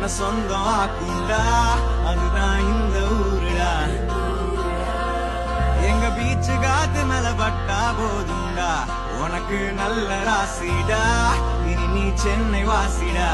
உன்னை சொந்தம் ஆக்குண்டா அதுதான் இந்த ஊருடா எங்க பீச்சு காத்து மேல பட்டா போதுண்டா உனக்கு நல்ல ராசிடா இனி நீ சென்னை வாசிடா